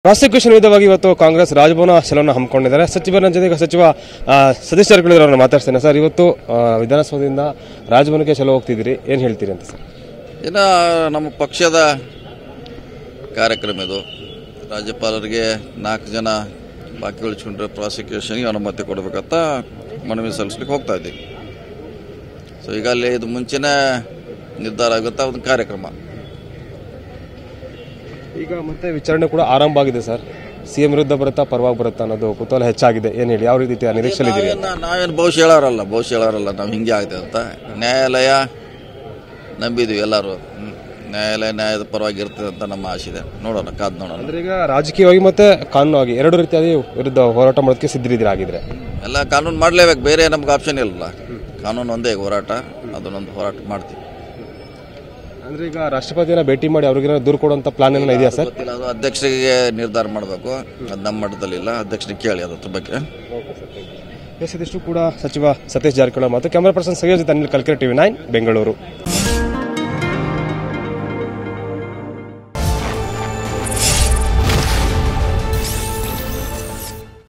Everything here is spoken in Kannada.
ಪ್ರಾಸಿಕ್ಯೂಷನ್ ವಿರುದ್ಧವಾಗಿ ಇವತ್ತು ಕಾಂಗ್ರೆಸ್ ರಾಜಭವನ ಚಲೋನ ಹಮ್ಮಿಕೊಂಡಿದ್ದಾರೆ. ಸಚಿವರ ಜೊತೆಗೆ ಸಚಿವ ಸತೀಶ್ ಜಾರಕಿಹೊಳಿ ಅವರನ್ನು ಮಾತಾಡ್ತೇನೆ. ಸರ್, ಇವತ್ತು ವಿಧಾನಸೌಧದಿಂದ ರಾಜಭವನಕ್ಕೆ ಚಲೋ ಹೋಗ್ತಿದ್ದೀರಿ, ಏನು ಹೇಳ್ತೀರಿ ಅಂತ ಸರ್? ಇನ್ನು ನಮ್ಮ ಪಕ್ಷದ ಕಾರ್ಯಕ್ರಮ ಇದು. ರಾಜ್ಯಪಾಲರಿಗೆ 4 ಜನ ಬಾಕಿ ಉಳಿಸ್ಕೊಂಡ್ರೆ ಪ್ರಾಸಿಕ್ಯೂಷನ್ಗೆ ಅನುಮತಿ ಕೊಡಬೇಕಂತ ಮನವಿ ಸಲ್ಲಿಸ್ಲಿಕ್ಕೆ ಹೋಗ್ತಾ ಇದ್ದೀವಿ. ಸೊ ಈಗ ಅಲ್ಲಿ ಇದು ಮುಂಚಿನ ನಿರ್ಧಾರ ಆಗುತ್ತಾ ಒಂದು ಕಾರ್ಯಕ್ರಮ. ಈಗ ಮತ್ತೆ ವಿಚಾರಣೆ ಕೂಡ ಆರಂಭ ಆಗಿದೆ ಸರ್. ಸಿಎಂ ವಿರುದ್ಧ ಬರುತ್ತಾ ಪರವಾಗಿ ಬರುತ್ತಾ ಅನ್ನೋದು ಕುತೂಹಲ ಹೆಚ್ಚಾಗಿದೆ. ಏನು ಹೇಳಿ, ಯಾವ ರೀತಿ ನಿರೀಕ್ಷೆಯಲ್ಲಿದ್ದೀರಿ? ನಾವೇನು ಭವಿಷ್ಯ ಹೇಳೋರಲ್ಲ ನಾವು ಹಿಂಗೆ ಆಗಿದೆ ಅಂತ. ನ್ಯಾಯಾಲಯ ನಂಬಿದ್ವಿ ಎಲ್ಲರೂ. ನ್ಯಾಯದ ಪರವಾಗಿ ಇರ್ತದೆ ಅಂತ ನಮ್ಮ ಆಶೆ ಇದೆ. ನೋಡೋಣ, ಕಾದು ನೋಡೋಣ. ಅಂದ್ರೆ ಈಗ ರಾಜಕೀಯವಾಗಿ ಮತ್ತೆ ಕಾನೂನಾಗಿ ಎರಡು ರೀತಿಯಾಗಿ ವಿರುದ್ಧ ಹೋರಾಟ ಮಾಡೋದಕ್ಕೆ ಸಿದ್ಧರಿದ್ದೀರಿ ಆಗಿದ್ರೆ? ಎಲ್ಲ ಕಾನೂನು ಮಾಡಲೇಬೇಕು, ಬೇರೆ ನಮ್ಗೆ ಆಪ್ಷನ್ ಇಲ್ಲ. ಕಾನೂನು ಒಂದೇ ಹೋರಾಟ, ಅದನ್ನೊಂದು ಹೋರಾಟ ಮಾಡ್ತೀವಿ. ಅಂದ್ರೆ ಈಗ ರಾಷ್ಟ್ರಪತಿಯನ್ನ ಭೇಟಿ ಮಾಡಿ ಅವ್ರಿಗೆ ದೂರು ಕೊಡುವಂತ ಪ್ಲಾನ್ ಏನೋ ಇದೆಯಾ ಸರ್? ಅದು ಅಧ್ಯಕ್ಷರಿಗೆ ನಿರ್ಧಾರ ಮಾಡಬೇಕು, ಅದು ನಮ್ಮ ಮಟ್ಟದಲ್ಲಿ ಇಲ್ಲ. ಅಧ್ಯಕ್ಷರಿಗೆ ಕೇಳಿ ಅದ್ರ ಬಗ್ಗೆ. ಇದಿಷ್ಟು ಕೂಡ ಸಚಿವ ಸತೀಶ್ ಜಾರಕಿಹೊಳಿ ಮತ್ತು ಕ್ಯಾಮರಾ ಪರ್ಸನ್ ಸಂಯೋಜಿತ ಅನಿಲ್ ಕಲ್ಕೆರೆ, TV9 ಬೆಂಗಳೂರು.